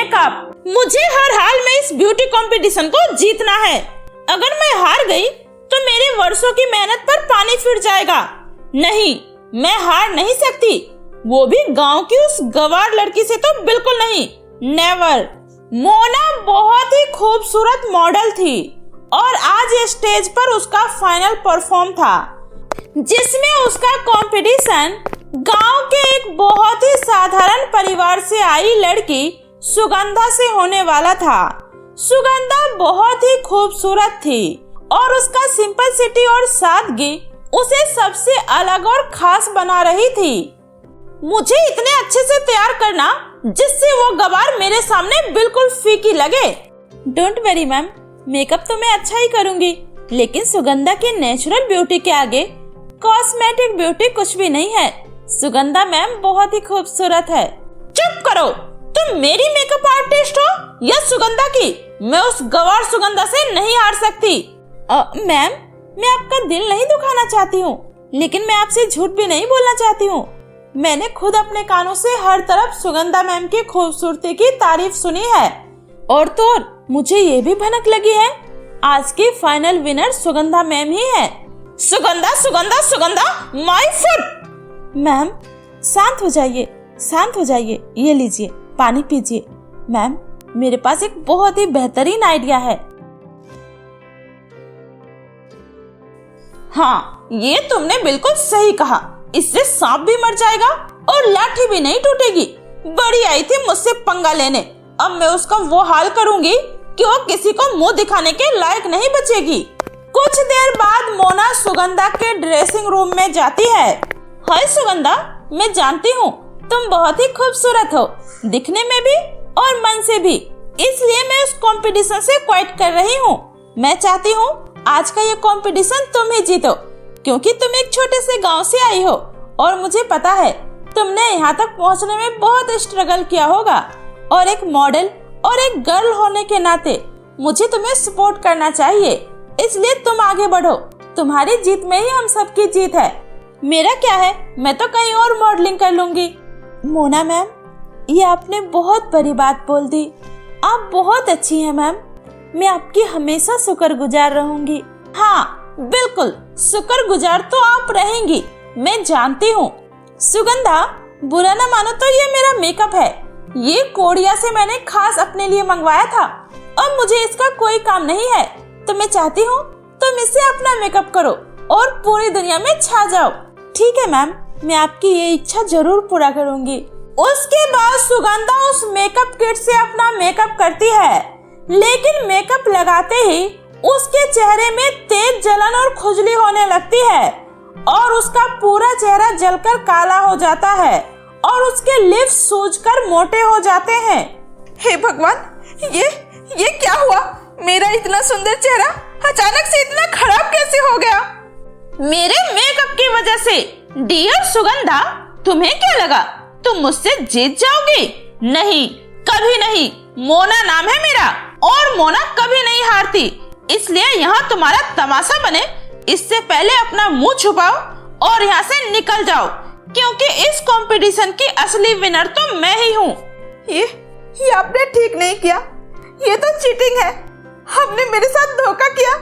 Makeup. मुझे हर हाल में इस ब्यूटी कंपटीशन को जीतना है। अगर मैं हार गई तो मेरे वर्षों की मेहनत पर पानी फिर जाएगा। नहीं, मैं हार नहीं सकती, वो भी गांव की उस गवार लड़की से तो बिल्कुल नहीं, नेवर। मोना बहुत ही खूबसूरत मॉडल थी और आज स्टेज पर उसका फाइनल परफॉर्म था, जिसमें उसका कंपटीशन गांव के एक बहुत ही साधारण परिवार से आई लड़की सुगंधा से होने वाला था। सुगंधा बहुत ही खूबसूरत थी और उसका सिंपलिसिटी और सादगी उसे सबसे अलग और खास बना रही थी। मुझे इतने अच्छे से तैयार करना जिससे वो गवार मेरे सामने बिल्कुल फीकी लगे। डोंट वरी मैम, मेकअप तो मैं अच्छा ही करूंगी, लेकिन सुगंधा की नेचुरल ब्यूटी के आगे कॉस्मेटिक ब्यूटी कुछ भी नहीं है। सुगंधा मैम बहुत ही खूबसूरत है। चुप करो, तुम मेरी मेकअप आर्टिस्ट हो या सुगंधा की? मैं उस गवार सुगंधा से नहीं हार सकती। मैम, मैं आपका दिल नहीं दुखाना चाहती हूँ, लेकिन मैं आपसे झूठ भी नहीं बोलना चाहती हूँ। मैंने खुद अपने कानों से हर तरफ सुगंधा मैम की खूबसूरती की तारीफ सुनी है, और तो और मुझे ये भी भनक लगी है आज की फाइनल विनर सुगंधा मैम ही है। Sugandha Sugandha Sugandha, my foot. Ma'am शांत हो जाइए, शांत हो जाइए, ये लीजिए पानी पीजिए। मैम, मेरे पास एक बहुत ही बेहतरीन आइडिया है। हाँ, ये तुमने बिल्कुल सही कहा। इससे सांप भी मर जाएगा और लाठी भी नहीं टूटेगी। बड़ी आई थी मुझसे पंगा लेने, अब मैं उसका वो हाल करूंगी कि वो किसी को मुंह दिखाने के लायक नहीं बचेगी। कुछ देर बाद मोना सुगंधा के ड्रेसिंग रूम में जाती है। हाय सुगंधा, मैं जानती हूँ तुम बहुत ही खूबसूरत हो, दिखने में भी और मन से भी, इसलिए मैं उस कंपटीशन से क्विट कर रही हूँ। मैं चाहती हूँ आज का ये कंपटीशन तुम ही जीतो, क्योंकि तुम एक छोटे से गांव से आई हो और मुझे पता है तुमने यहाँ तक पहुँचने में बहुत स्ट्रगल किया होगा, और एक मॉडल और एक गर्ल होने के नाते मुझे तुम्हें सपोर्ट करना चाहिए, इसलिए तुम आगे बढ़ो। तुम्हारी जीत में ही हम सबकी जीत है। मेरा क्या है, मैं तो कहीं और मॉडलिंग कर लूंगी। मोना मैम, ये आपने बहुत बड़ी बात बोल दी। आप बहुत अच्छी हैं मैम, मैं आपकी हमेशा शुक्रगुजार रहूंगी। हाँ बिल्कुल, शुक्रगुजार तो आप रहेंगी, मैं जानती हूँ। सुगंधा, बुरा ना मानो तो ये मेरा मेकअप है। ये कोरिया से मैंने खास अपने लिए मंगवाया था और मुझे इसका कोई काम नहीं है, तो मैं चाहती हूँ तुम इससे अपना मेकअप करो और पूरी दुनिया में छा जाओ। ठीक है मैम, मैं आपकी ये इच्छा जरूर पूरा करूंगी। उसके बाद सुगंधा उस मेकअप किट से अपना मेकअप करती है, लेकिन मेकअप लगाते ही उसके चेहरे में तेज जलन और खुजली होने लगती है और उसका पूरा चेहरा जलकर काला हो जाता है और उसके लिप्स सूजकर मोटे हो जाते हैं। हे भगवान, ये क्या हुआ? मेरा इतना सुंदर चेहरा अचानक से इतना खराब कैसे हो गया? मेरे मेकअप की वजह से। डियर सुगंधा, तुम्हें क्या लगा तुम मुझसे जीत जाओगी? नहीं, कभी नहीं। मोना नाम है मेरा और मोना कभी नहीं हारती, इसलिए यहाँ तुम्हारा तमाशा बने इससे पहले अपना मुंह छुपाओ और यहाँ से निकल जाओ, क्योंकि इस कंपटीशन की असली विनर तो मैं ही हूँ। ये आपने ठीक नहीं किया, ये तो चीटिंग है। आपने मेरे साथ धोखा किया,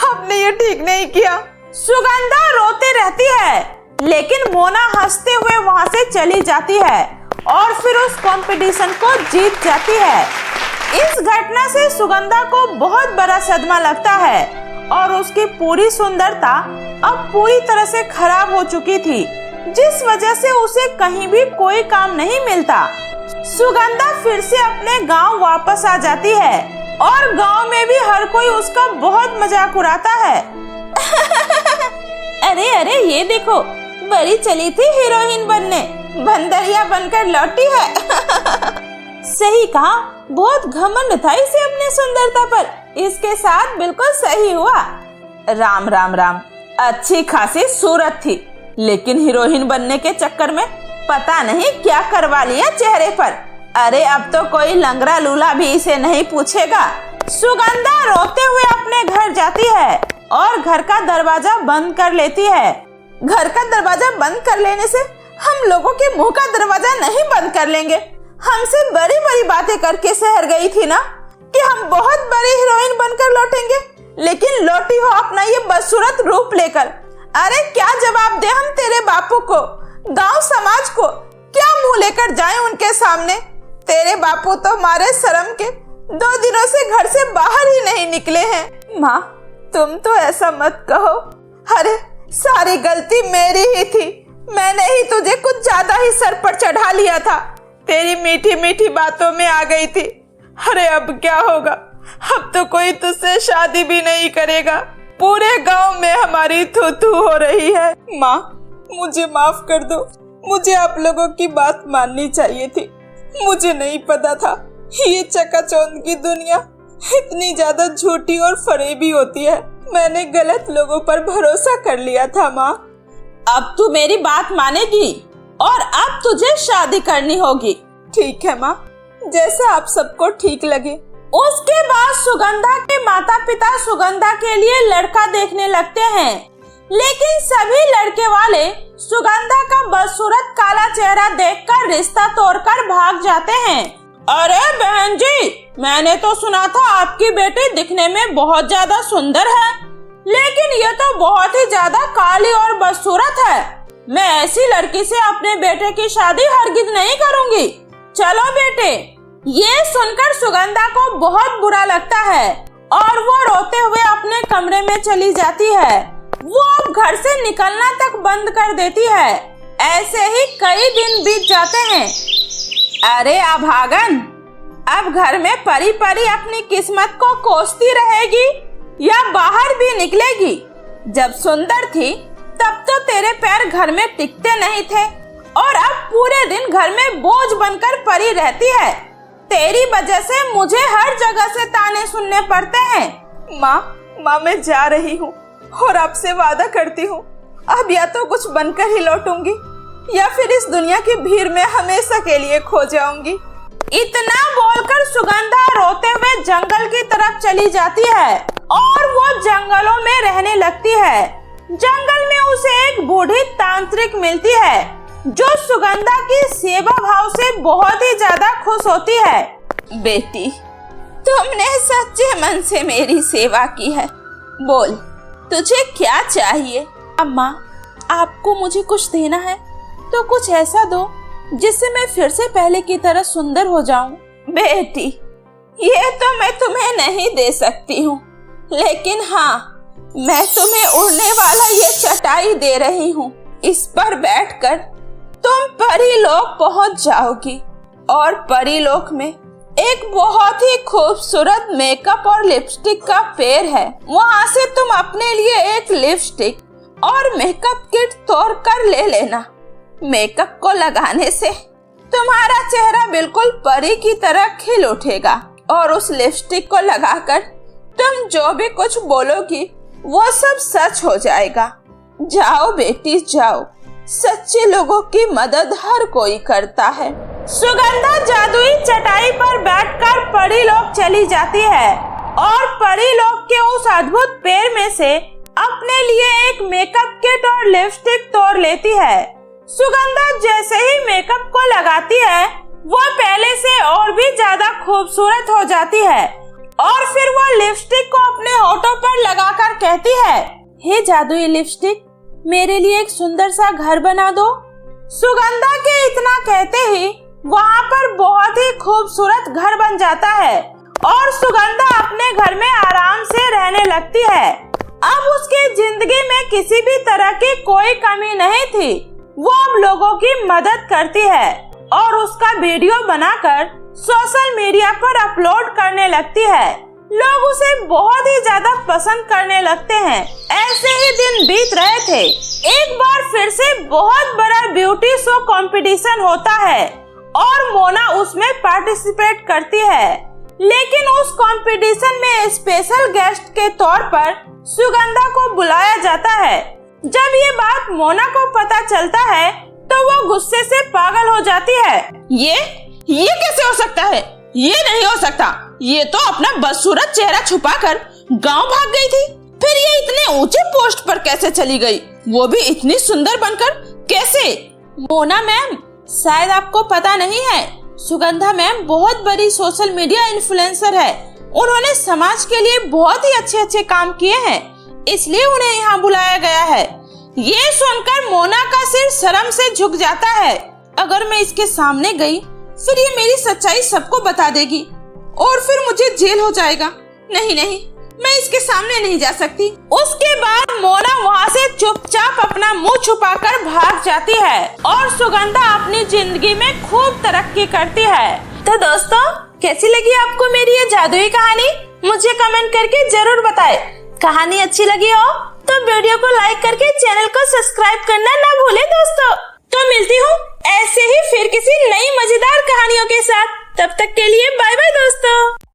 आपने ये ठीक नहीं किया। सुगंधा रोते रहती है, लेकिन मोना हंसते हुए वहाँ से चली जाती है और फिर उस कंपटीशन को जीत जाती है। इस घटना से सुगंधा को बहुत बड़ा सदमा लगता है और उसकी पूरी सुंदरता अब पूरी तरह से खराब हो चुकी थी, जिस वजह से उसे कहीं भी कोई काम नहीं मिलता। सुगंधा फिर से अपने गांव वापस आ जाती है और गांव में भी हर कोई उसका बहुत मजाक उड़ाता है। अरे अरे, ये देखो, बड़ी चली थी हीरोइन बनने, बंदरिया बनकर लौटी है। सही कहा, बहुत घमंड था इसे अपनी सुंदरता पर। इसके साथ बिल्कुल सही हुआ। राम राम राम, अच्छी खासी सूरत थी, लेकिन हीरोइन बनने के चक्कर में पता नहीं क्या करवा लिया चेहरे पर। अरे अब तो कोई लंगड़ा लूला भी इसे नहीं पूछेगा। सुगंधा रोते हुए अपने घर जाती है और घर का दरवाजा बंद कर लेती है। घर का दरवाजा बंद कर लेने से हम लोगों के मुंह का दरवाजा नहीं बंद कर लेंगे, हमसे बड़ी बड़ी बातें करके शहर गई थी ना कि हम बहुत बड़ी हीरोइन बनकर लौटेंगे, लेकिन लौटी हो अपना ये बदसूरत रूप लेकर। अरे क्या जवाब दे हम तेरे बापू को, गांव समाज को? क्या मुंह लेकर जाएं उनके सामने? तेरे बापू तो हमारे शर्म के 2 दिनों से घर से बाहर ही नहीं निकले हैं। माँ, तुम तो ऐसा मत कहो। अरे सारी गलती मेरी ही थी, मैंने ही तुझे कुछ ज्यादा ही सर पर चढ़ा लिया था, तेरी मीठी मीठी बातों में आ गई थी। अरे अब क्या होगा, अब तो कोई तुझसे शादी भी नहीं करेगा, पूरे गांव में हमारी थू थू हो रही है। माँ, मुझे माफ कर दो, मुझे आप लोगों की बात माननी चाहिए थी। मुझे नहीं पता था ये चकाचौंध की दुनिया इतनी ज्यादा झूठी और फरेबी होती है। मैंने गलत लोगों पर भरोसा कर लिया था। माँ, अब तू मेरी बात मानेगी और अब तुझे शादी करनी होगी। ठीक है माँ, जैसा आप सबको ठीक लगे। उसके बाद सुगंधा के माता पिता सुगंधा के लिए लड़का देखने लगते हैं, लेकिन सभी लड़के वाले सुगंधा का बदसूरत काला चेहरा देखकर रिश्ता तोड़कर भाग जाते हैं। अरे बहन जी, मैंने तो सुना था आपकी बेटी दिखने में बहुत ज्यादा सुंदर है, लेकिन ये तो बहुत ही ज्यादा काली और बदसूरत है। मैं ऐसी लड़की से अपने बेटे की शादी हरगिज नहीं करूंगी। चलो बेटे। ये सुनकर सुगंधा को बहुत बुरा लगता है और वो रोते हुए अपने कमरे में चली जाती है। वो अब घर से निकलना तक बंद कर देती है। ऐसे ही कई दिन बीत जाते हैं। अरे अभागन, अब घर में परी परी अपनी किस्मत को कोसती रहेगी या बाहर भी निकलेगी? जब सुंदर थी तब तो तेरे पैर घर में टिकते नहीं थे और अब पूरे दिन घर में बोझ बनकर पड़ी रहती है। तेरी वजह से मुझे हर जगह से ताने सुनने पड़ते हैं। माँ, मैं जा रही हूँ और आपसे वादा करती हूँ, अब या तो कुछ बनकर ही लौटूंगी या फिर इस दुनिया की भीड़ में हमेशा के लिए खो जाऊंगी। इतना बोलकर सुगंधा रोते हुए जंगल की तरफ चली जाती है और वो जंगलों में रहने लगती है। जंगल में उसे एक बूढ़ी तांत्रिक मिलती है जो सुगंधा की सेवा भाव से बहुत ही ज्यादा खुश होती है। बेटी, तुमने सच्चे मन से मेरी सेवा की है, बोल तुझे क्या चाहिए? अम्मा, आपको मुझे कुछ देना है तो कुछ ऐसा दो जिससे मैं फिर से पहले की तरह सुंदर हो जाऊं। बेटी, ये तो मैं तुम्हें नहीं दे सकती हूँ, लेकिन हाँ, मैं तुम्हें उड़ने वाला ये चटाई दे रही हूँ। इस पर बैठकर तुम परीलोक पहुँच जाओगी और परीलोक में एक बहुत ही खूबसूरत मेकअप और लिपस्टिक का पेड़ है। वहाँ से तुम अपने लिए एक लिपस्टिक और मेकअप किट तोड़ कर ले लेना। मेकअप को लगाने से तुम्हारा चेहरा बिल्कुल परी की तरह खिल उठेगा और उस लिपस्टिक को लगाकर तुम जो भी कुछ बोलोगी वो सब सच हो जाएगा। जाओ बेटी जाओ, सच्चे लोगों की मदद हर कोई करता है। सुगंधा जादुई चटाई पर बैठकर परीलोक चली जाती है और परीलोक के उस अद्भुत पेड़ में से अपने लिए एक मेकअप किट और लिपस्टिक तोड़ लेती है। सुगंधा जैसे ही मेकअप को लगाती है वो पहले से और भी ज्यादा खूबसूरत हो जाती है और फिर वो लिपस्टिक को अपने होठों पर लगाकर कहती है, हे जादुई लिपस्टिक, मेरे लिए एक सुंदर सा घर बना दो। सुगंधा के इतना कहते ही वहाँ पर बहुत ही खूबसूरत घर बन जाता है और सुगंधा अपने घर में आराम से रहने लगती है। अब उसकी जिंदगी में किसी भी तरह की कोई कमी नहीं थी। वो अब लोगों की मदद करती है और उसका वीडियो बनाकर सोशल मीडिया पर अपलोड करने लगती है। लोग उसे बहुत ही ज्यादा पसंद करने लगते हैं। ऐसे ही दिन बीत रहे थे। एक बार फिर से बहुत बड़ा ब्यूटी शो कंपटीशन होता है और मोना उसमें पार्टिसिपेट करती है, लेकिन उस कंपटीशन में स्पेशल गेस्ट के तौर पर सुगंधा को बुलाया जाता है। जब ये बात मोना को पता चलता है तो वो गुस्से से पागल हो जाती है। ये कैसे हो सकता है? ये नहीं हो सकता। ये तो अपना बदसूरत चेहरा छुपाकर गांव भाग गई थी, फिर ये इतने ऊंचे पोस्ट पर कैसे चली गई, वो भी इतनी सुंदर बनकर? कैसे? मोना मैम, शायद आपको पता नहीं है, सुगंधा मैम बहुत बड़ी सोशल मीडिया इन्फ्लुएंसर है। उन्होंने समाज के लिए बहुत ही अच्छे अच्छे काम किए हैं, इसलिए उन्हें यहाँ बुलाया गया है। ये सुनकर मोना का सिर शर्म से झुक जाता है। अगर मैं इसके सामने गई फिर ये मेरी सच्चाई सबको बता देगी और फिर मुझे जेल हो जाएगा। नहीं नहीं, मैं इसके सामने नहीं जा सकती। उसके बाद मोना वहाँ से चुपचाप अपना मुंह छुपाकर भाग जाती है और सुगंधा अपनी जिंदगी में खूब तरक्की करती है। तो दोस्तों, कैसी लगी आपको मेरी ये जादुई कहानी? मुझे कमेंट करके जरूर बताएं। कहानी अच्छी लगी हो तो वीडियो को लाइक करके चैनल को सब्सक्राइब करना ना भूले दोस्तों। तो मिलती हूँ ऐसे ही फिर किसी नई मजेदार कहानियों के साथ। तब तक के लिए बाय बाय दोस्तों।